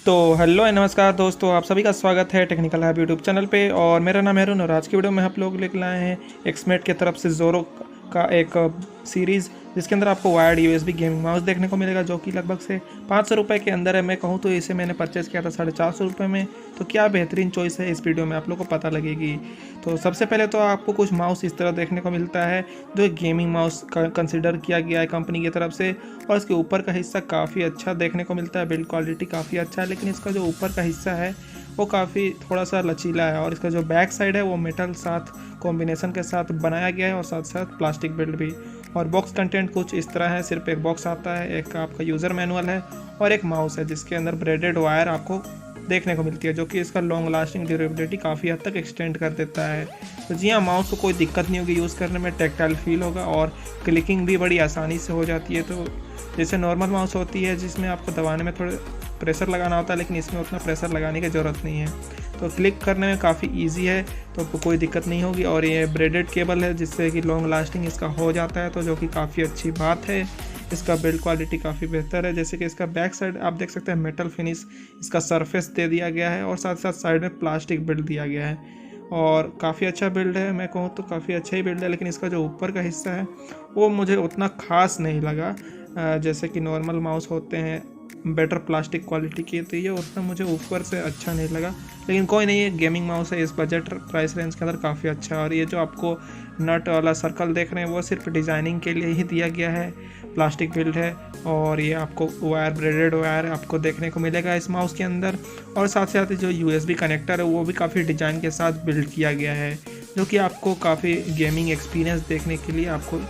तो हेलो नमस्कार दोस्तों, आप सभी का स्वागत है टेक्निकल हब यूट्यूब चैनल पे। और मेरा नाम है अरुण और आज की वीडियो में आप लोग लेकर लाए हैं एक्समेट की तरफ से ज़ोरो का एक सीरीज़, जिसके अंदर आपको वायर्ड यूएसबी गेमिंग माउस देखने को मिलेगा, जो कि लगभग से 500 रुपये के अंदर है। मैं कहूँ तो इसे मैंने परचेज़ किया था 450 रुपये में। तो क्या बेहतरीन चॉइस है, इस वीडियो में आप लोग को पता लगेगी। तो सबसे पहले तो आपको कुछ माउस इस तरह देखने को मिलता है, जो एक गेमिंग माउस कंसिडर किया गया है कंपनी की तरफ से। और इसके ऊपर का हिस्सा काफ़ी अच्छा देखने को मिलता है, बिल्ड क्वालिटी काफ़ी अच्छा है, लेकिन इसका जो ऊपर का हिस्सा है वो काफ़ी थोड़ा सा लचीला है। और इसका जो बैक साइड है वो मेटल साथ कॉम्बिनेशन के साथ बनाया गया है और साथ साथ प्लास्टिक बिल्ड भी। और बॉक्स कंटेंट कुछ इस तरह है, सिर्फ एक बॉक्स आता है, एक आपका यूज़र मैनुअल है और एक माउस है, जिसके अंदर ब्रेडेड वायर आपको देखने को मिलती है, जो कि इसका लॉन्ग लास्टिंग ड्यूरेबिलिटी काफ़ी हद तक एक्सटेंड कर देता है। तो जी हाँ, माउस को कोई दिक्कत नहीं होगी यूज़ करने में, टेक्टाइल फील होगा और क्लिकिंग भी बड़ी आसानी से हो जाती है। तो जैसे नॉर्मल माउस होती है जिसमें आपको दबाने में थोड़ा प्रेशर लगाना होता है, लेकिन इसमें उतना प्रेशर लगाने की ज़रूरत नहीं है। तो क्लिक करने में काफ़ी इजी है, तो आपको कोई दिक्कत नहीं होगी। और ये ब्रेडेड केबल है, जिससे कि लॉन्ग लास्टिंग इसका हो जाता है, तो जो कि काफ़ी अच्छी बात है। इसका बिल्ड क्वालिटी काफ़ी बेहतर है। जैसे कि इसका बैक साइड आप देख सकते हैं, मेटल फिनिश इसका सरफेस दे दिया गया है और साथ साथ साइड में प्लास्टिक बिल्ड दिया गया है और काफ़ी अच्छा बिल्ड है। मैं कहूँ तो काफ़ी अच्छा ही बिल्ड है, लेकिन इसका जो ऊपर का हिस्सा है वो मुझे उतना ख़ास नहीं लगा। जैसे कि नॉर्मल माउस होते हैं बेटर प्लास्टिक क्वालिटी की, तो ये उतना मुझे ऊपर से अच्छा नहीं लगा। लेकिन कोई नहीं, ये गेमिंग माउस है, इस बजट प्राइस रेंज के अंदर काफ़ी अच्छा है। और ये जो आपको नट वाला सर्कल देख रहे हैं वो सिर्फ डिज़ाइनिंग के लिए ही दिया गया है, प्लास्टिक बिल्ड है। और ये आपको वायर, ब्रेडेड वायर आपको देखने को मिलेगा इस माउस के अंदर। और साथ साथ जो यूएसबी कनेक्टर है वो भी काफ़ी डिज़ाइन के साथ बिल्ड किया गया है, जो कि आपको काफ़ी गेमिंग एक्सपीरियंस देखने के लिए आपको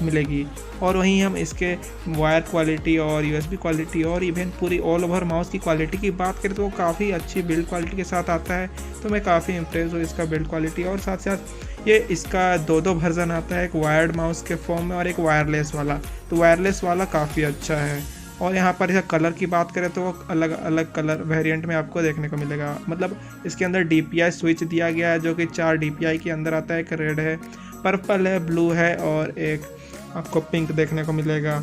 मिलेगी। और वहीं हम इसके वायर क्वालिटी और यूएसबी क्वालिटी और इवन पूरी ऑल ओवर माउस की क्वालिटी की बात करें तो वो काफ़ी अच्छी बिल्ड क्वालिटी के साथ आता है। तो मैं काफ़ी इम्प्रेस हूँ इसका बिल्ड क्वालिटी। और साथ साथ ये इसका दो वर्जन आता है, एक वायर्ड माउस के फॉर्म में और एक वायरलेस वाला। तो वायरलेस वाला काफ़ी अच्छा है। और यहाँ पर इसका कलर की बात करें तो वो अलग अलग कलर वेरिएंट में आपको देखने को मिलेगा। मतलब इसके अंदर DPI स्विच दिया गया है, जो कि 4 DPI के अंदर आता है। एक रेड है, पर्पल है, ब्लू है और एक आपको पिंक देखने को मिलेगा।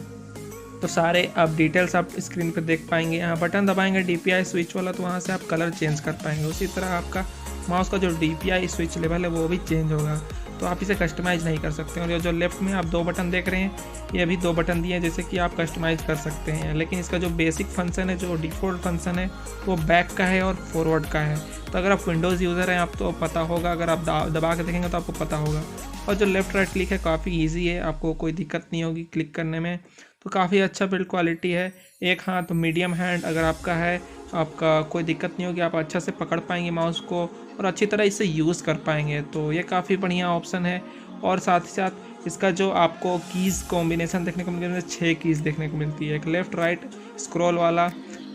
तो सारे आप डिटेल्स आप स्क्रीन पे देख पाएंगे। यहाँ बटन दबाएंगे DPI स्विच वाला, तो वहाँ से आप कलर चेंज कर पाएंगे। उसी तरह आपका माउस का जो DPI स्विच लेवल है वो भी चेंज होगा, तो आप इसे कस्टमाइज़ नहीं कर सकते। और ये जो लेफ्ट में आप 2 बटन देख रहे हैं, ये भी 2 बटन दिए हैं, जैसे कि आप कस्टमाइज़ कर सकते हैं। लेकिन इसका जो बेसिक फंक्शन है, जो डिफ़ॉल्ट फंक्शन है, वो बैक का है और फॉरवर्ड का है। तो अगर आप विंडोज़ यूज़र हैं आप तो पता होगा, अगर आप दबा के देखेंगे तो आपको पता होगा। और जो लेफ़्ट राइट क्लिक है काफ़ी ईजी है, आपको कोई दिक्कत नहीं होगी क्लिक करने में। तो काफ़ी अच्छा बिल्ड क्वालिटी है। एक हाथ मीडियम हैंड अगर आपका है, आपका कोई दिक्कत नहीं होगी, आप अच्छा से पकड़ पाएंगे माउस को और अच्छी तरह इसे यूज़ कर पाएंगे। तो ये काफ़ी बढ़िया ऑप्शन है। और साथ ही साथ इसका जो आपको कीज़ कॉम्बिनेशन देखने को मिलती है, 6 कीज़ देखने को मिलती है, एक लेफ़्ट राइट स्क्रॉल वाला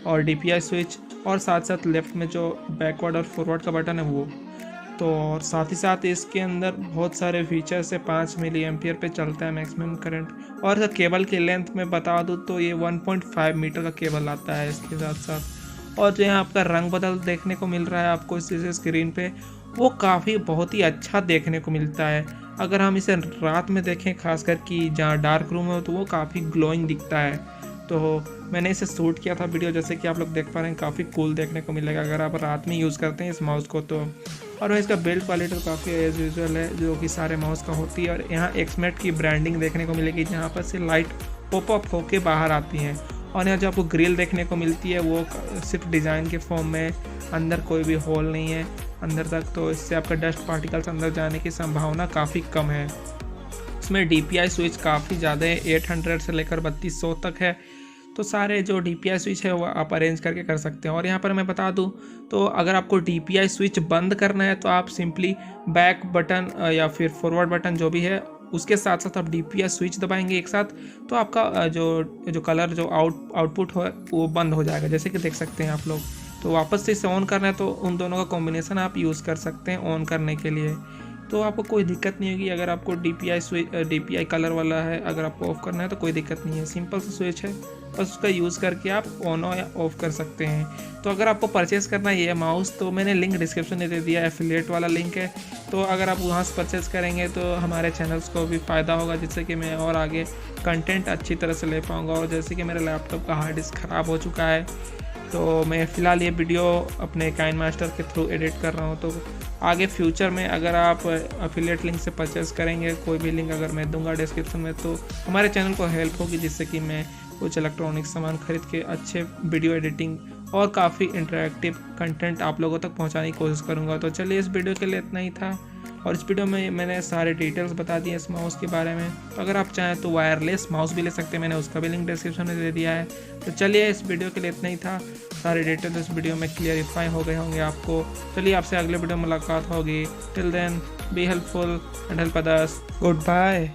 और DPI स्विच, और साथ साथ लेफ़्ट में जो बैकवर्ड और फॉरवर्ड का बटन है वो। तो और साथ ही साथ इसके अंदर बहुत सारे फीचर्स है। 5 मिली एम्पियर पे चलता है मैक्सिमम करंट। और केबल की लेंथ में बता दूँ तो ये 1.5 मीटर का केबल आता है इसके साथ साथ। और जो यहाँ आपका रंग बदल देखने को मिल रहा है आपको इस स्क्रीन पे, वो काफ़ी बहुत ही अच्छा देखने को मिलता है। अगर हम इसे रात में देखें, खासकर कि जहाँ डार्क रूम है, तो वो काफ़ी ग्लोइंग दिखता है। तो मैंने इसे शूट किया था वीडियो, जैसे कि आप लोग देख पा रहे हैं, काफ़ी कूल देखने को मिलेगा अगर आप रात में यूज़ करते हैं इस माउस को तो। और इसका बिल्ड क्वालिटी काफ़ी एज यूजुअल है, जो कि सारे माउस का होती है। और यहाँ एक्समेट की ब्रांडिंग देखने को मिलेगी, जहाँ पर से लाइट पॉपअप होके बाहर आती हैं। और यहाँ जो आपको ग्रिल देखने को मिलती है वो सिर्फ डिज़ाइन के फॉर्म में, अंदर कोई भी होल नहीं है अंदर तक, तो इससे आपका डस्ट पार्टिकल्स अंदर जाने की संभावना काफ़ी कम है। इसमें DPI स्विच काफ़ी ज़्यादा है, 800 से लेकर 3200 तक है। तो सारे जो DPI स्विच है वो आप अरेंज करके कर सकते हैं। और यहाँ पर मैं बता दूँ तो अगर आपको DPI स्विच बंद करना है तो आप सिंपली बैक बटन या फिर फॉरवर्ड बटन जो भी है उसके साथ साथ आप DPI स्विच दबाएंगे एक साथ, तो आपका जो कलर जो आउटपुट हो वो बंद हो जाएगा, जैसे कि देख सकते हैं आप लोग। तो वापस से इसे ऑन करना है तो उन दोनों का कॉम्बिनेशन आप यूज़ कर सकते हैं ऑन करने के लिए। तो आपको कोई दिक्कत नहीं होगी। अगर आपको DPI कलर वाला है, अगर आपको ऑफ़ करना है तो कोई दिक्कत नहीं है, सिंपल सा स्विच है, बस उसका यूज़ करके आप ऑन या ऑफ़ कर सकते हैं। तो अगर आपको परचेज़ करना है ये माउस, तो मैंने लिंक डिस्क्रिप्शन में दे दिया, एफिलिएट वाला लिंक है। तो अगर आप वहाँ से परचेज़ करेंगे तो हमारे चैनल्स को भी फ़ायदा होगा, जिससे कि मैं और आगे कंटेंट अच्छी तरह से ले पाऊँगा। और जैसे कि मेरे लैपटॉप का हार्ड डिस्क ख़राब हो चुका है, तो मैं फ़िलहाल ये वीडियो अपने काइनमास्टर के थ्रू एडिट कर रहा हूँ। तो आगे फ्यूचर में अगर आप अफिलिएट लिंक से परचेस करेंगे, कोई भी लिंक अगर मैं दूंगा डिस्क्रिप्शन में, तो हमारे चैनल को हेल्प होगी, जिससे कि मैं कुछ इलेक्ट्रॉनिक सामान खरीद के अच्छे वीडियो एडिटिंग और काफ़ी इंटरेक्टिव कंटेंट आप लोगों तक पहुंचाने की कोशिश करूंगा। तो चलिए, इस वीडियो के लिए इतना ही था और इस वीडियो में मैंने सारे डिटेल्स बता दिए इस माउस के बारे में। तो अगर आप चाहें तो वायरलेस माउस भी ले सकते हैं, मैंने उसका भी लिंक डिस्क्रिप्शन में दे दिया है। तो चलिए, इस वीडियो के लिए इतना ही था। सारे डिटेल्स इस वीडियो में क्लियरिफाई हो गए होंगे आपको। चलिए, आपसे अगले वीडियो में मुलाकात होगी। Till then be helpful and help others. Good bye.